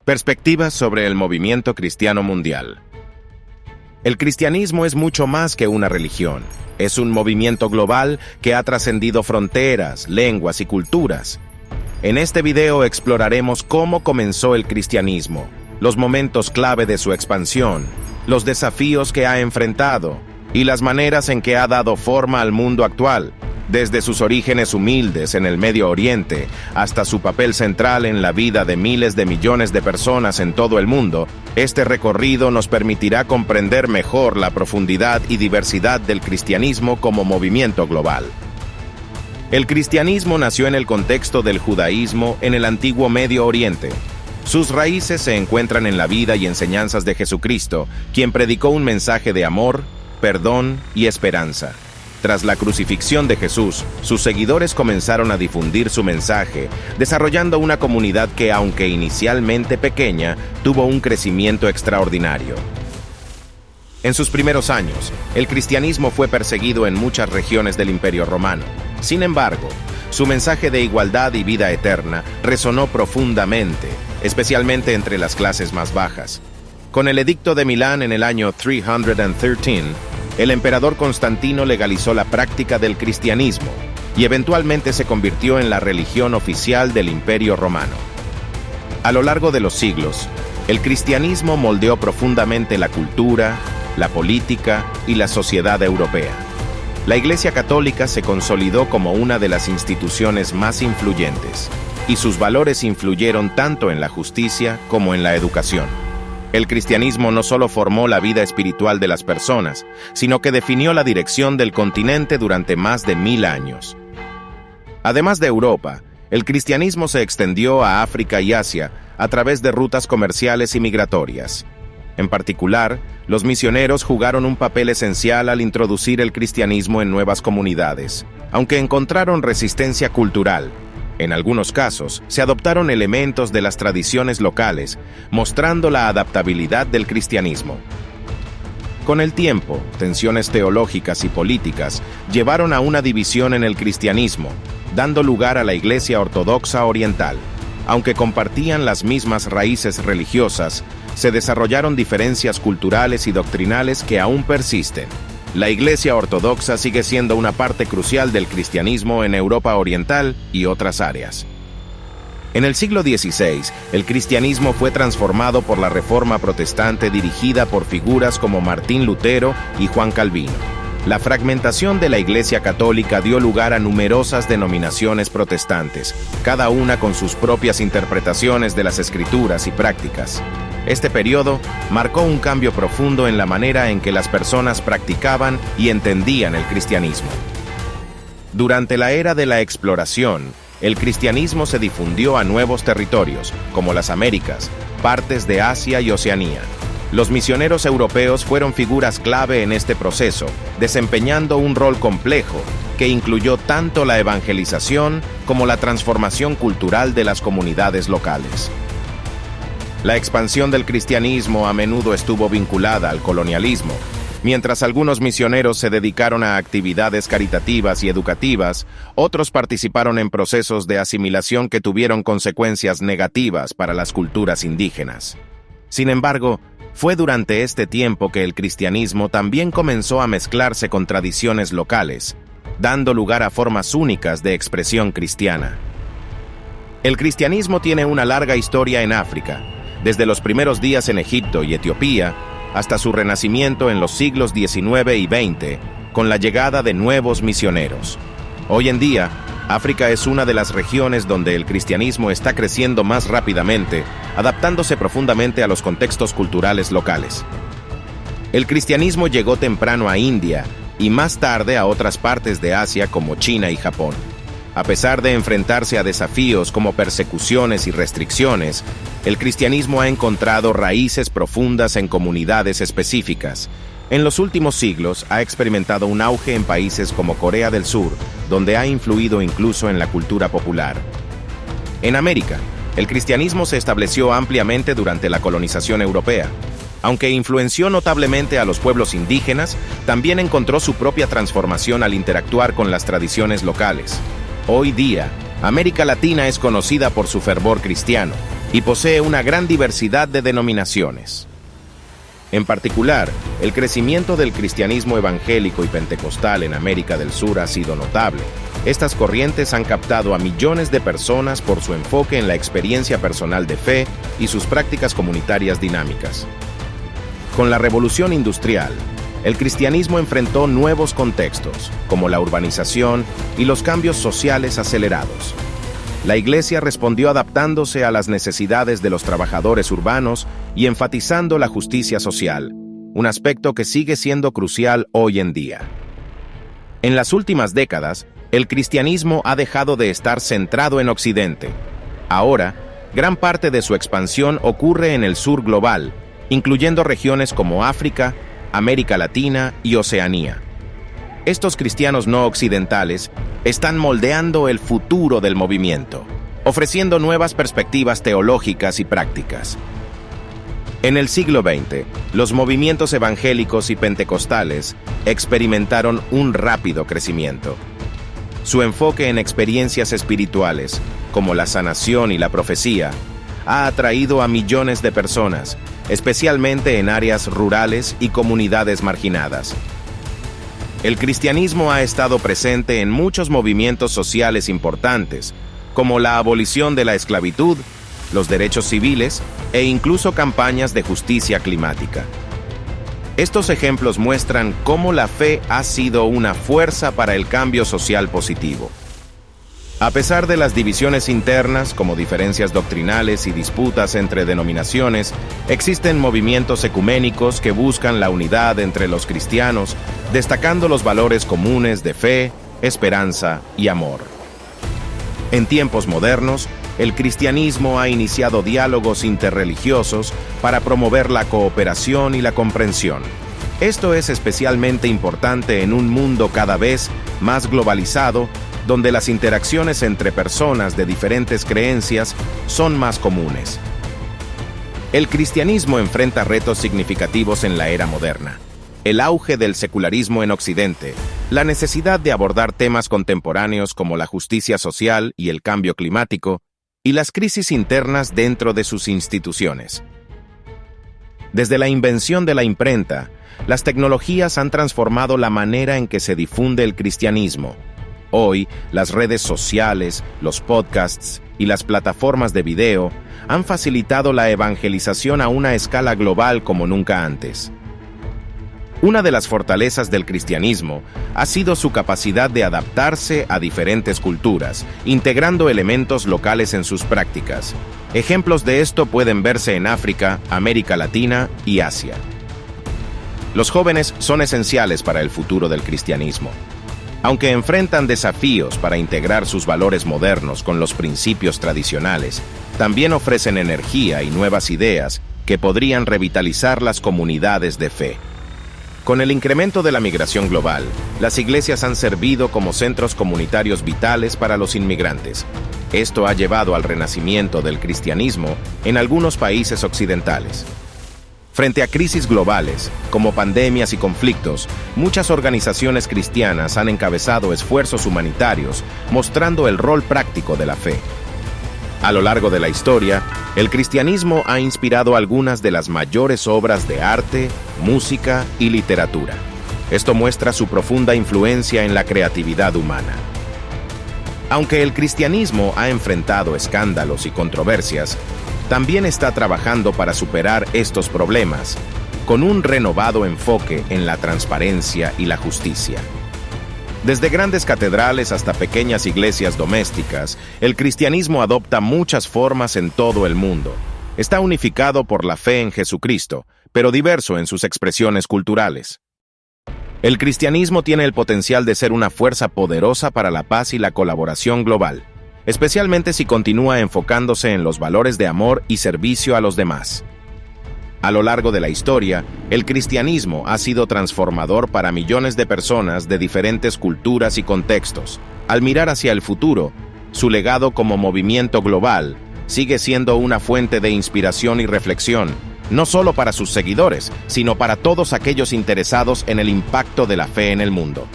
Perspectivas sobre el movimiento cristiano mundial. El cristianismo es mucho más que una religión. Es un movimiento global que ha trascendido fronteras, lenguas y culturas. En este video exploraremos cómo comenzó el cristianismo, los momentos clave de su expansión, los desafíos que ha enfrentado y las maneras en que ha dado forma al mundo actual, desde sus orígenes humildes en el Medio Oriente hasta su papel central en la vida de miles de millones de personas en todo el mundo. Este recorrido nos permitirá comprender mejor la profundidad y diversidad del cristianismo como movimiento global. El cristianismo nació en el contexto del judaísmo en el antiguo Medio Oriente. Sus raíces se encuentran en la vida y enseñanzas de Jesucristo, quien predicó un mensaje de amor, perdón y esperanza. Tras la crucifixión de Jesús, sus seguidores comenzaron a difundir su mensaje, desarrollando una comunidad que, aunque inicialmente pequeña, tuvo un crecimiento extraordinario. En sus primeros años, el cristianismo fue perseguido en muchas regiones del Imperio Romano. Sin embargo, su mensaje de igualdad y vida eterna resonó profundamente, especialmente entre las clases más bajas. Con el Edicto de Milán en el año 313, el emperador Constantino legalizó la práctica del cristianismo y eventualmente se convirtió en la religión oficial del Imperio Romano. A lo largo de los siglos, el cristianismo moldeó profundamente la cultura, la política y la sociedad europea. La Iglesia Católica se consolidó como una de las instituciones más influyentes, y sus valores influyeron tanto en la justicia como en la educación. El cristianismo no solo formó la vida espiritual de las personas, sino que definió la dirección del continente durante más de 1000 años. Además de Europa, el cristianismo se extendió a África y Asia a través de rutas comerciales y migratorias. En particular, los misioneros jugaron un papel esencial al introducir el cristianismo en nuevas comunidades, aunque encontraron resistencia cultural. En algunos casos, se adoptaron elementos de las tradiciones locales, mostrando la adaptabilidad del cristianismo. Con el tiempo, tensiones teológicas y políticas llevaron a una división en el cristianismo, dando lugar a la Iglesia Ortodoxa Oriental. Aunque compartían las mismas raíces religiosas, se desarrollaron diferencias culturales y doctrinales que aún persisten. La Iglesia Ortodoxa sigue siendo una parte crucial del cristianismo en Europa Oriental y otras áreas. En el siglo XVI, el cristianismo fue transformado por la Reforma Protestante dirigida por figuras como Martín Lutero y Juan Calvino. La fragmentación de la Iglesia Católica dio lugar a numerosas denominaciones protestantes, cada una con sus propias interpretaciones de las Escrituras y prácticas. Este periodo marcó un cambio profundo en la manera en que las personas practicaban y entendían el cristianismo. Durante la era de la exploración, el cristianismo se difundió a nuevos territorios, como las Américas, partes de Asia y Oceanía. Los misioneros europeos fueron figuras clave en este proceso, desempeñando un rol complejo que incluyó tanto la evangelización como la transformación cultural de las comunidades locales. La expansión del cristianismo a menudo estuvo vinculada al colonialismo. Mientras algunos misioneros se dedicaron a actividades caritativas y educativas, otros participaron en procesos de asimilación que tuvieron consecuencias negativas para las culturas indígenas. Sin embargo, fue durante este tiempo que el cristianismo también comenzó a mezclarse con tradiciones locales, dando lugar a formas únicas de expresión cristiana. El cristianismo tiene una larga historia en África, desde los primeros días en Egipto y Etiopía, hasta su renacimiento en los siglos XIX y XX, con la llegada de nuevos misioneros. Hoy en día, África es una de las regiones donde el cristianismo está creciendo más rápidamente, adaptándose profundamente a los contextos culturales locales. El cristianismo llegó temprano a India y más tarde a otras partes de Asia como China y Japón. A pesar de enfrentarse a desafíos como persecuciones y restricciones, el cristianismo ha encontrado raíces profundas en comunidades específicas. En los últimos siglos ha experimentado un auge en países como Corea del Sur, donde ha influido incluso en la cultura popular. En América, el cristianismo se estableció ampliamente durante la colonización europea. Aunque influenció notablemente a los pueblos indígenas, también encontró su propia transformación al interactuar con las tradiciones locales. Hoy día, América Latina es conocida por su fervor cristiano. y posee una gran diversidad de denominaciones. En particular, el crecimiento del cristianismo evangélico y pentecostal en América del Sur ha sido notable. Estas corrientes han captado a millones de personas por su enfoque en la experiencia personal de fe y sus prácticas comunitarias dinámicas. Con la revolución industrial, el cristianismo enfrentó nuevos contextos, como la urbanización y los cambios sociales acelerados. La Iglesia respondió adaptándose a las necesidades de los trabajadores urbanos y enfatizando la justicia social, un aspecto que sigue siendo crucial hoy en día. En las últimas décadas, el cristianismo ha dejado de estar centrado en Occidente. Ahora, gran parte de su expansión ocurre en el sur global, incluyendo regiones como África, América Latina y Oceanía. Estos cristianos no occidentales están moldeando el futuro del movimiento, ofreciendo nuevas perspectivas teológicas y prácticas. En el siglo XX, los movimientos evangélicos y pentecostales experimentaron un rápido crecimiento. Su enfoque en experiencias espirituales, como la sanación y la profecía, ha atraído a millones de personas, especialmente en áreas rurales y comunidades marginadas. El cristianismo ha estado presente en muchos movimientos sociales importantes, como la abolición de la esclavitud, los derechos civiles e incluso campañas de justicia climática. Estos ejemplos muestran cómo la fe ha sido una fuerza para el cambio social positivo. A pesar de las divisiones internas, como diferencias doctrinales y disputas entre denominaciones, existen movimientos ecuménicos que buscan la unidad entre los cristianos, destacando los valores comunes de fe, esperanza y amor. En tiempos modernos, el cristianismo ha iniciado diálogos interreligiosos para promover la cooperación y la comprensión. Esto es especialmente importante en un mundo cada vez más globalizado, donde las interacciones entre personas de diferentes creencias son más comunes. El cristianismo enfrenta retos significativos en la era moderna. El auge del secularismo en Occidente, la necesidad de abordar temas contemporáneos como la justicia social y el cambio climático, y las crisis internas dentro de sus instituciones. Desde la invención de la imprenta, las tecnologías han transformado la manera en que se difunde el cristianismo. Hoy, las redes sociales, los podcasts y las plataformas de video han facilitado la evangelización a una escala global como nunca antes. Una de las fortalezas del cristianismo ha sido su capacidad de adaptarse a diferentes culturas, integrando elementos locales en sus prácticas. Ejemplos de esto pueden verse en África, América Latina y Asia. Los jóvenes son esenciales para el futuro del cristianismo. Aunque enfrentan desafíos para integrar sus valores modernos con los principios tradicionales, también ofrecen energía y nuevas ideas que podrían revitalizar las comunidades de fe. Con el incremento de la migración global, las iglesias han servido como centros comunitarios vitales para los inmigrantes. Esto ha llevado al renacimiento del cristianismo en algunos países occidentales. Frente a crisis globales, como pandemias y conflictos, muchas organizaciones cristianas han encabezado esfuerzos humanitarios, mostrando el rol práctico de la fe. A lo largo de la historia, el cristianismo ha inspirado algunas de las mayores obras de arte, música y literatura. Esto muestra su profunda influencia en la creatividad humana. Aunque el cristianismo ha enfrentado escándalos y controversias, también está trabajando para superar estos problemas, con un renovado enfoque en la transparencia y la justicia. Desde grandes catedrales hasta pequeñas iglesias domésticas, el cristianismo adopta muchas formas en todo el mundo. Está unificado por la fe en Jesucristo, pero diverso en sus expresiones culturales. El cristianismo tiene el potencial de ser una fuerza poderosa para la paz y la colaboración global, especialmente si continúa enfocándose en los valores de amor y servicio a los demás. A lo largo de la historia, el cristianismo ha sido transformador para millones de personas de diferentes culturas y contextos. Al mirar hacia el futuro, su legado como movimiento global sigue siendo una fuente de inspiración y reflexión, no solo para sus seguidores, sino para todos aquellos interesados en el impacto de la fe en el mundo.